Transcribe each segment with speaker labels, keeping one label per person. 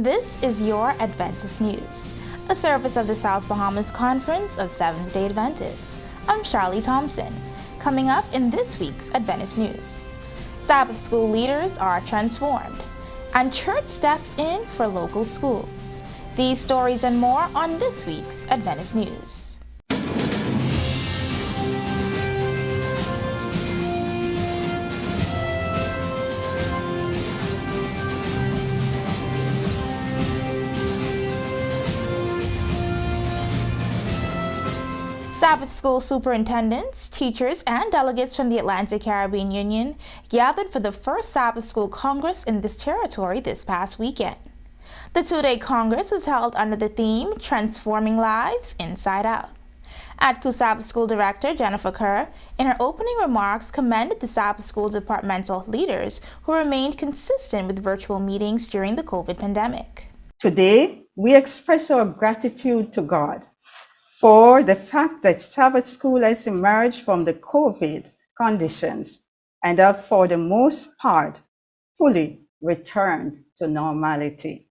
Speaker 1: This is your Adventist News, a service of the South Bahamas Conference of Seventh-day Adventists. I'm Charlie Thompson. Coming up in this week's Adventist News, Sabbath School leaders are transformed, and church steps in for local school. These stories and more on this week's Adventist News. Sabbath School superintendents, teachers, and delegates from the Atlantic Caribbean Union gathered for the first Sabbath School Congress in this territory this past weekend. The two-day Congress was held under the theme, Transforming Lives Inside Out. ATVENTIST Sabbath School Director Jennifer Kerr, in her opening remarks, commended the Sabbath School departmental leaders who remained consistent with virtual meetings during the COVID pandemic.
Speaker 2: Today, we express our gratitude to God for the fact that Sabbath School has emerged from the COVID conditions and have, for the most part, fully returned to normality.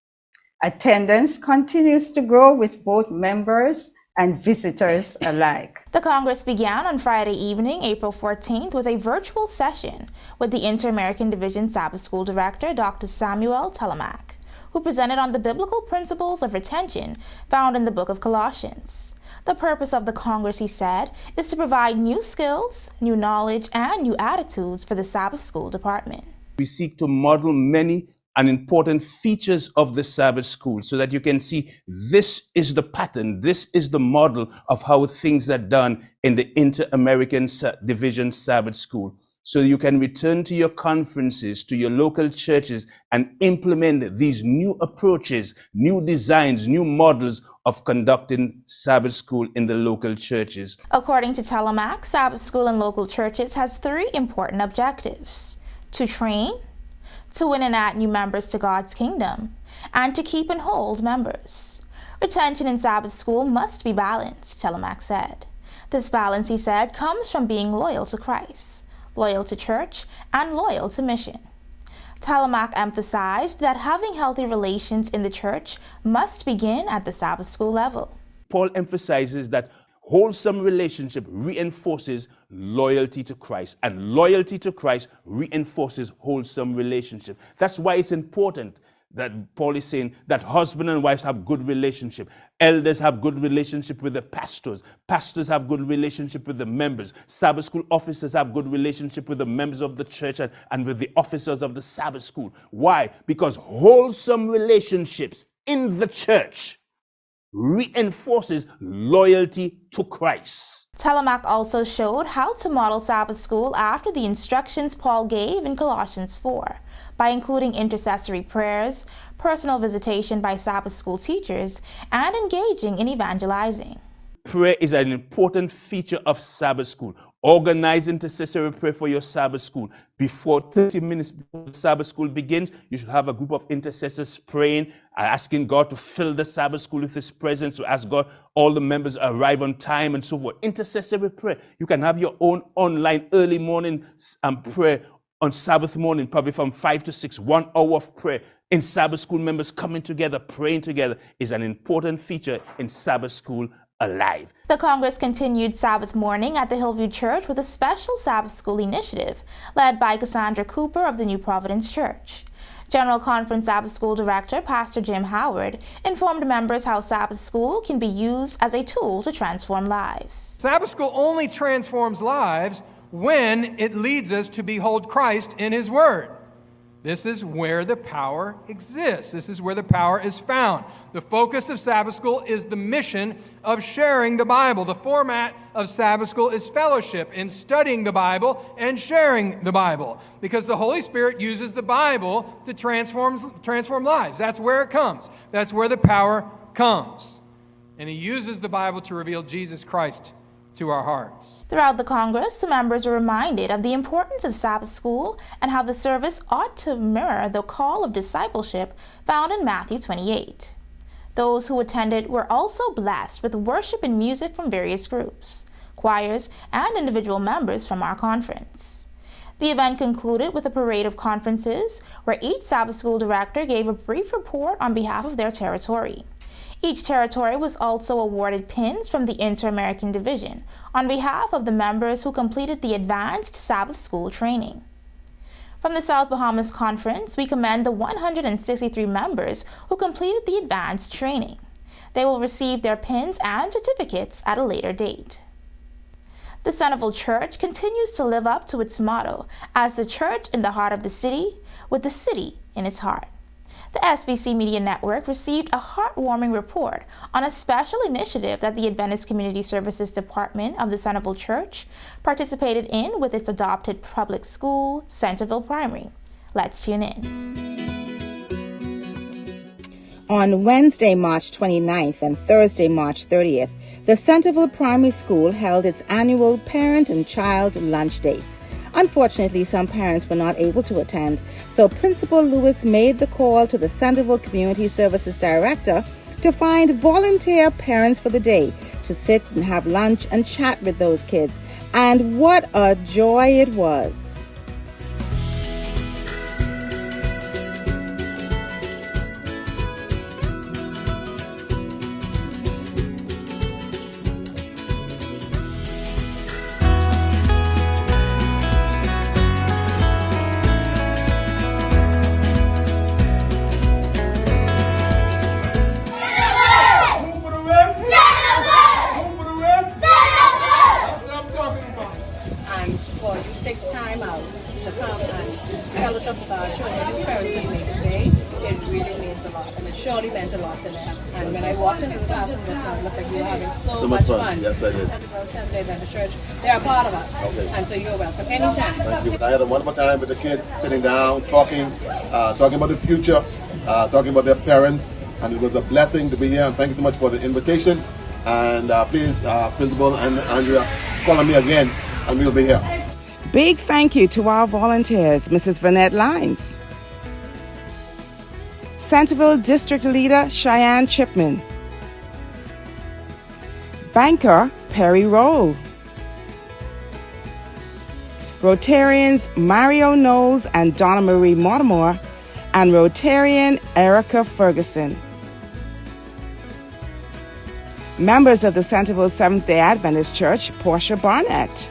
Speaker 2: Attendance continues to grow with both members and visitors alike.
Speaker 1: The Congress began on Friday evening, April 14th, with a virtual session with the Inter-American Division Sabbath School Director, Dr. Samuel Telemack, who presented on the biblical principles of retention found in the book of Colossians. The purpose of the Congress, he said, is to provide new skills, new knowledge, and new attitudes for the Sabbath School department.
Speaker 3: We seek to model many and important features of the Sabbath School so that you can see this is the pattern, this is the model of how things are done in the Inter-American Division Sabbath School. So you can return to your conferences, to your local churches, and implement these new approaches, new designs, new models of conducting Sabbath School in the local churches.
Speaker 1: According to Telemack, Sabbath School in local churches has three important objectives: to train, to win and add new members to God's kingdom, and to keep and hold members. Retention in Sabbath School must be balanced, Telemack said. This balance, he said, comes from being loyal to Christ, loyal to church, and loyal to mission. Telemack emphasized that having healthy relations in the church must begin at the Sabbath School level.
Speaker 3: Paul emphasizes that wholesome relationship reinforces loyalty to Christ, and loyalty to Christ reinforces wholesome relationship. That's why it's important that Paul is saying that husband and wives have good relationship. Elders have good relationship with the pastors. Pastors have good relationship with the members. Sabbath School officers have good relationship with the members of the church and with the officers of the Sabbath School. Why? Because wholesome relationships in the church reinforces loyalty to Christ.
Speaker 1: Telemack also showed how to model Sabbath School after the instructions Paul gave in Colossians 4, by including intercessory prayers, personal visitation by Sabbath School teachers, and engaging in evangelizing.
Speaker 3: Prayer is an important feature of Sabbath School. Organize intercessory prayer for your Sabbath School. Before 30 minutes before Sabbath School begins, you should have a group of intercessors praying, asking God to fill the Sabbath School with His presence, to ask God all the members arrive on time and so forth. Intercessory prayer. You can have your own online early morning prayer on Sabbath morning, probably from 5 to 6, 1 hour of prayer. In Sabbath School, members coming together, praying together is an important feature in Sabbath School alive.
Speaker 1: The Congress continued Sabbath morning at the Hillview Church with a special Sabbath School initiative led by Cassandra Cooper of the New Providence Church. General Conference Sabbath School Director Pastor Jim Howard informed members how Sabbath School can be used as a tool to transform lives.
Speaker 4: Sabbath School only transforms lives when it leads us to behold Christ in His Word. This is where the power exists. This is where the power is found. The focus of Sabbath School is the mission of sharing the Bible. The format of Sabbath School is fellowship in studying the Bible and sharing the Bible, because the Holy Spirit uses the Bible to transform lives. That's where it comes. That's where the power comes. And He uses the Bible to reveal Jesus Christ to our hearts.
Speaker 1: Throughout the Congress, the members were reminded of the importance of Sabbath School and how the service ought to mirror the call of discipleship found in Matthew 28. Those who attended were also blessed with worship and music from various groups, choirs, and individual members from our conference. The event concluded with a parade of conferences where each Sabbath School director gave a brief report on behalf of their territory. Each territory was also awarded pins from the Inter-American Division on behalf of the members who completed the advanced Sabbath School training. From the South Bahamas Conference, we commend the 163 members who completed the advanced training. They will receive their pins and certificates at a later date. The Centerville Church continues to live up to its motto as the church in the heart of the city, with the city in its heart. The SBC Media Network received a heartwarming report on a special initiative that the Adventist Community Services Department of the Centerville Church participated in with its adopted public school, Centerville Primary. Let's tune in.
Speaker 5: On Wednesday, March 29th and Thursday, March 30th, the Centerville Primary School held its annual parent and child lunch dates. Unfortunately, some parents were not able to attend, so Principal Lewis made the call to the Centerville Community Services Director to find volunteer parents for the day to sit and have lunch and chat with those kids. And what a joy it was!
Speaker 6: Surely meant a lot to them. And when I walked into the classroom just now, it looked like you were having so much fun.
Speaker 7: Yes, I did.
Speaker 6: Centerville Adventist Church, they're a part of us.
Speaker 7: Okay.
Speaker 6: And so you're welcome anytime.
Speaker 7: Thank you. I had a wonderful time with the kids, sitting down, talking about the future, talking about their parents, and it was a blessing to be here. And thank you so much for the invitation. And please, Principal and Andrea, call on me again, and we'll be here.
Speaker 5: Big thank you to our volunteers, Mrs. Vanette Lines, Centerville District Leader Cheyenne Chipman, Banker Perry Roll, Rotarians Mario Knowles and Donna Marie Mortimer, and Rotarian Erica Ferguson. Members of the Centerville Seventh-day Adventist Church, Portia Barnett,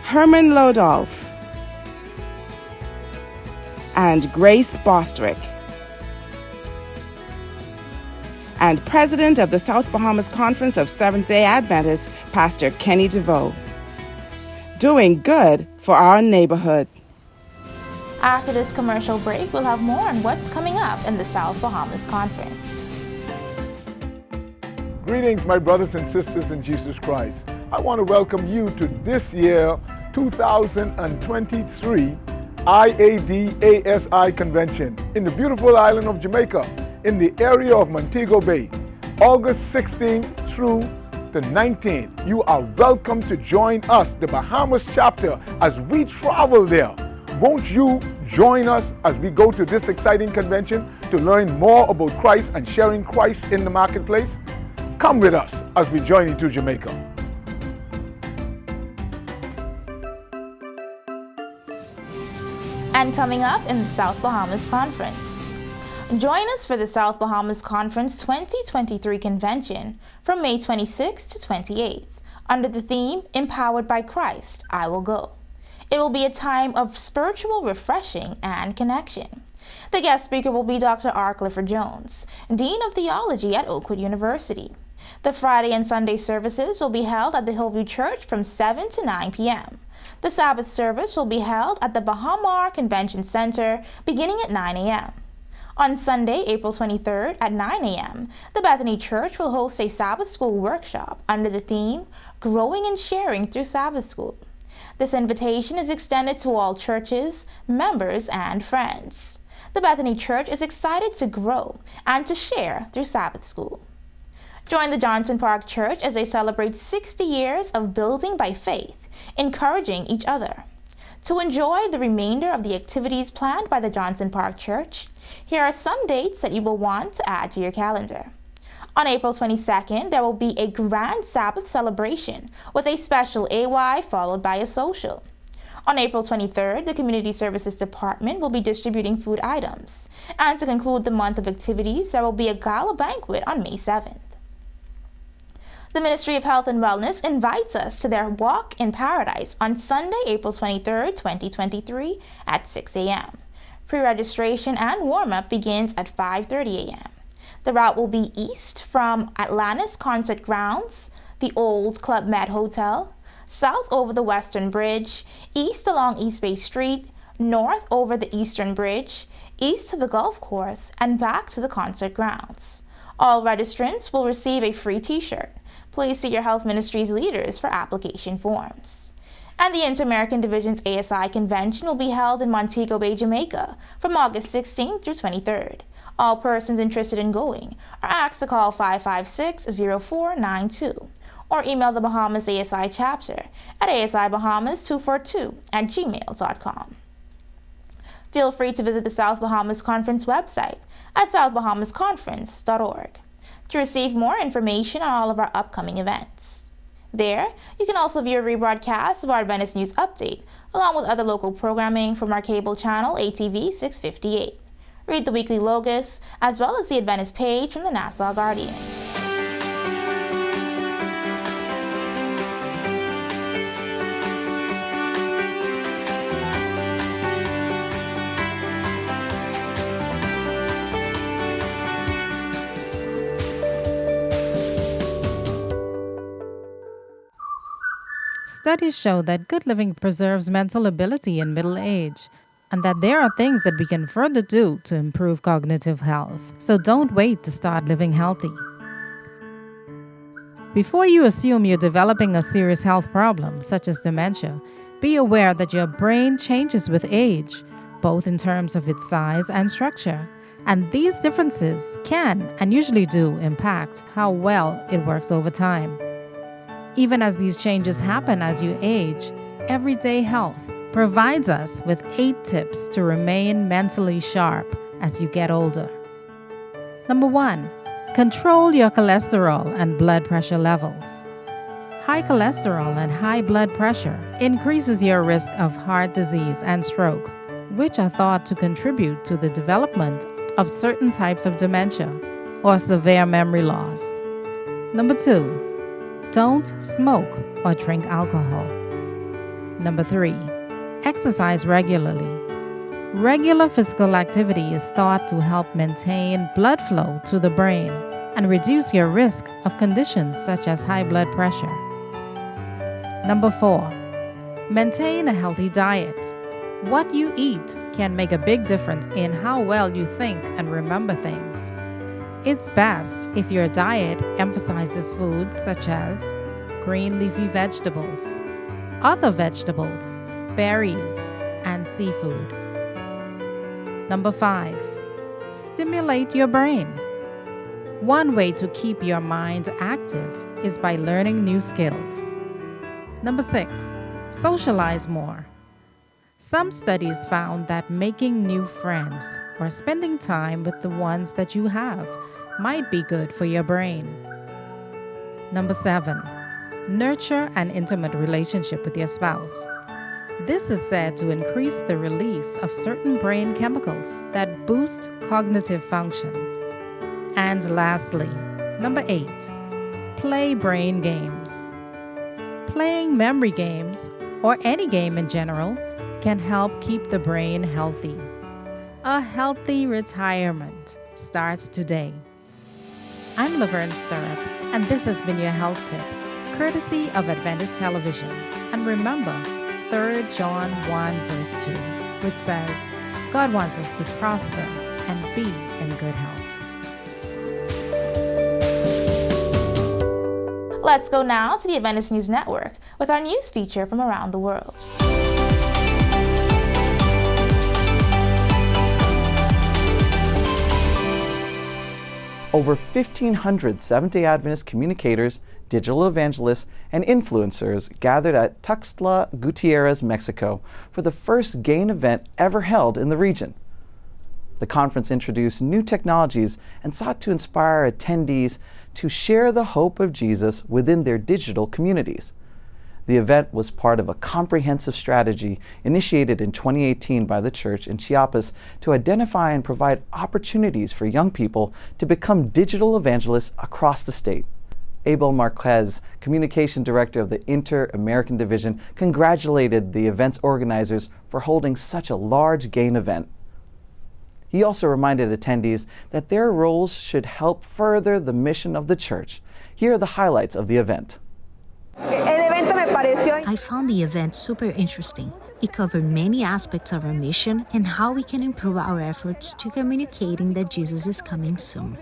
Speaker 5: Herman Lodolph, and Grace Bostrick, and President of the South Bahamas Conference of Seventh-day Adventists, Pastor Kenny DeVoe. Doing good for our neighborhood.
Speaker 1: After this commercial break, we'll have more on what's coming up in the South Bahamas Conference.
Speaker 8: Greetings, my brothers and sisters in Jesus Christ. I want to welcome you to this year, 2023 IADASI Convention in the beautiful island of Jamaica in the area of Montego Bay, August 16th through the 19th. You are welcome to join us, the Bahamas chapter, as we travel there. Won't you join us as we go to this exciting convention to learn more about Christ and sharing Christ in the marketplace? Come with us as we journey to Jamaica.
Speaker 1: And coming up in the South Bahamas Conference. Join us for the South Bahamas Conference 2023 convention from May 26th to 28th under the theme, Empowered by Christ, I Will Go. It will be a time of spiritual refreshing and connection. The guest speaker will be Dr. R. Clifford Jones, Dean of Theology at Oakwood University. The Friday and Sunday services will be held at the Hillview Church from 7 to 9 p.m. The Sabbath service will be held at the Bahamar Convention Center beginning at 9 a.m. On Sunday, April 23rd at 9 a.m., the Bethany Church will host a Sabbath School workshop under the theme, Growing and Sharing Through Sabbath School. This invitation is extended to all churches, members, and friends. The Bethany Church is excited to grow and to share through Sabbath School. Join the Johnson Park Church as they celebrate 60 years of building by faith, encouraging each other. To enjoy the remainder of the activities planned by the Johnson Park Church, here are some dates that you will want to add to your calendar. On April 22nd, there will be a grand Sabbath celebration with a special AY followed by a social. On April 23rd, the Community Services Department will be distributing food items. And to conclude the month of activities, there will be a gala banquet on May 7th. The Ministry of Health and Wellness invites us to their Walk in Paradise on Sunday, April 23rd, 2023 at 6 a.m. Pre-registration and warm-up begins at 5:30 a.m. The route will be east from Atlantis Concert Grounds, the old Club Med Hotel, south over the Western Bridge, east along East Bay Street, north over the Eastern Bridge, east to the golf course, and back to the concert grounds. All registrants will receive a free t-shirt. Please see your health ministry's leaders for application forms. And the Inter-American Division's ASI Convention will be held in Montego Bay, Jamaica from August 16th through 23rd. All persons interested in going are asked to call 556-0492 or email the Bahamas ASI chapter at asibahamas242@gmail.com. Feel free to visit the South Bahamas Conference website at southbahamasconference.org to receive more information on all of our upcoming events. There, you can also view a rebroadcast of our Adventist News Update, along with other local programming from our cable channel ATV 658. Read the weekly Logos, as well as the Adventist page from the Nassau Guardian.
Speaker 9: Studies show that good living preserves mental ability in middle age, and that there are things that we can further do to improve cognitive health. So don't wait to start living healthy. Before you assume you're developing a serious health problem, such as dementia, be aware that your brain changes with age, both in terms of its size and structure. And these differences can, and usually do, impact how well it works over time. Even as these changes happen as you age, Everyday Health provides us with 8 tips to remain mentally sharp as you get older. Number 1, control your cholesterol and blood pressure levels. High cholesterol and high blood pressure increases your risk of heart disease and stroke, which are thought to contribute to the development of certain types of dementia or severe memory loss. Number 2, don't smoke or drink alcohol. Number 3, exercise regularly. Regular physical activity is thought to help maintain blood flow to the brain and reduce your risk of conditions such as high blood pressure. Number 4, maintain a healthy diet. What you eat can make a big difference in how well you think and remember things. It's best if your diet emphasizes foods such as green leafy vegetables, other vegetables, berries, and seafood. Number 5, stimulate your brain. One way to keep your mind active is by learning new skills. Number 6, socialize more. Some studies found that making new friends or spending time with the ones that you have might be good for your brain. Number 7, nurture an intimate relationship with your spouse. This is said to increase the release of certain brain chemicals that boost cognitive function. And lastly, number 8, play brain games. Playing memory games, or any game in general, can help keep the brain healthy. A healthy retirement starts today. I'm Laverne Stirrup, and this has been your health tip, courtesy of Adventist Television. And remember, 3 John 1 verse 2, which says, God wants us to prosper and be in good health.
Speaker 1: Let's go now to the Adventist News Network with our news feature from around the world.
Speaker 10: Over 1,500 Seventh-day Adventist communicators, digital evangelists, and influencers gathered at Tuxtla Gutierrez, Mexico, for the first GAIN event ever held in the region. The conference introduced new technologies and sought to inspire attendees to share the hope of Jesus within their digital communities. The event was part of a comprehensive strategy initiated in 2018 by the church in Chiapas to identify and provide opportunities for young people to become digital evangelists across the state. Abel Marquez, Communication Director of the Inter-American Division, congratulated the event's organizers for holding such a large GAIN event. He also reminded attendees that their roles should help further the mission of the church. Here are the highlights of the event.
Speaker 11: I found the event super interesting. It covered many aspects of our mission and how we can improve our efforts to communicating that Jesus is coming soon.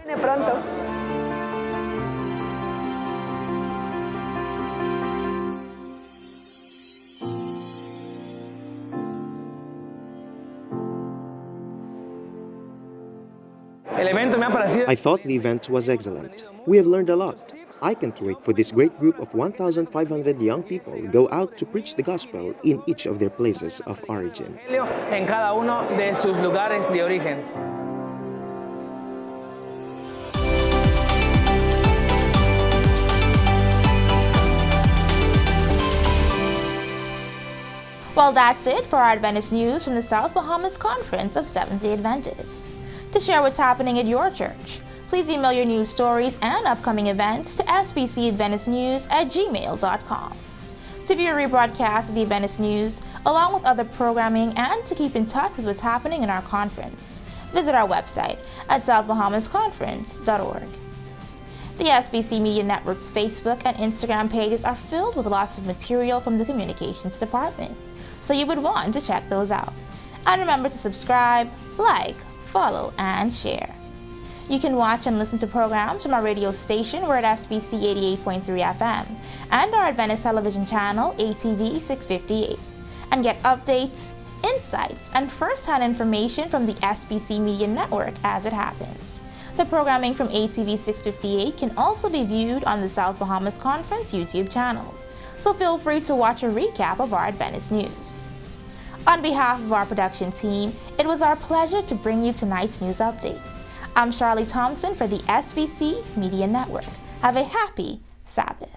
Speaker 12: I thought the event was excellent. We have learned a lot. I can't wait for this great group of 1,500 young people go out to preach the gospel in each of their places of origin.
Speaker 1: Well, that's it for our Adventist news from the South Bahamas Conference of Seventh-day Adventists. To share what's happening at your church, please email your news stories and upcoming events to sbcadventistnews@gmail.com. To view a rebroadcast of the Adventist news, along with other programming, and to keep in touch with what's happening in our conference, visit our website at southbahamasconference.org. The SBC Media Network's Facebook and Instagram pages are filled with lots of material from the Communications Department, so you would want to check those out. And remember to subscribe, like, follow, and share. You can watch and listen to programs from our radio station. We're at SBC 88.3 FM and our Adventist television channel, ATV 658, and get updates, insights, and first-hand information from the SBC Media Network as it happens. The programming from ATV 658 can also be viewed on the South Bahamas Conference YouTube channel, so feel free to watch a recap of our Adventist news. On behalf of our production team, it was our pleasure to bring you tonight's news update. I'm Charlie Thompson for the SBC Media Network. Have a happy Sabbath.